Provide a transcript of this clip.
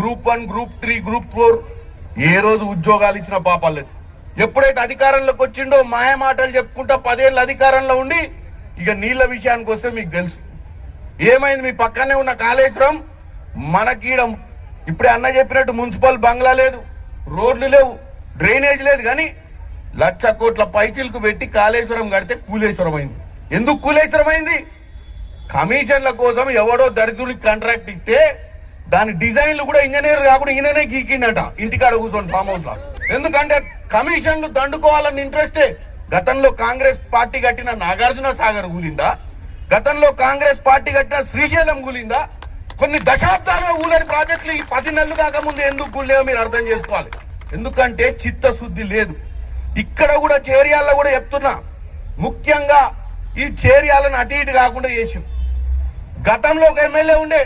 Group 1, group 3, group 4 ఏ రోజు ఉద్యోగాలు ఇచ్చిన పాపాలు లేదు. ఎప్పుడైతే అధికారంలోకి వచ్చిండో మాయ మాటలు చెప్పుకుంటా 10 ఏళ్ళు అధికారంలో ఉండి ఇక నీళ్ల విషయానికి వస్తే మీకు తెలుసు ఏమైంది. మీ పక్కనే ఉన్న కాళేశ్వరం మనకీడ ఇప్పుడే అన్న చెప్పినట్టు మున్సిపల్ బంగ్లా లేదు, రోడ్లు లేవు, డ్రైనేజ్ లేదు, కానీ 1,00,000 కోట్ల పైచిలకు పెట్టి కాళేశ్వరం కడితే కూలేశ్వరం అయింది. ఎందుకు కూలేశ్వరం అయింది? కమిషన్ల కోసం ఎవడో దరిద్రునికి కాంట్రాక్ట్ ఇస్తే దాని డిజైన్లు కూడా ఇంజనీర్ కాకుండా ఈయననే గీకిండట ఇంటికాడ కూర్చొని ఫామ్ హౌస్ లో. ఎందుకంటే కమిషన్లు దండుకోవాలన్న ఇంట్రెస్టే. గతంలో కాంగ్రెస్ పార్టీ కట్టిన నాగార్జున సాగర్ కూలిందా? గతంలో కాంగ్రెస్ పార్టీ కట్టిన శ్రీశైలం కూలిందా? కొన్ని దశాబ్దాలుగా కూలని ప్రాజెక్టులు ఈ 10 నెలలు కాకముందు ఎందుకు కూలేవో మీరు అర్థం చేసుకోవాలి. ఎందుకంటే చిత్తశుద్ధి లేదు. ఇక్కడ కూడా చేర్యాల్లో కూడా చెప్తున్నా, ముఖ్యంగా ఈ చేర్యాలను అటు ఇటు కాకుండా చేసి గతంలో ఒక ఎమ్మెల్యే ఉండే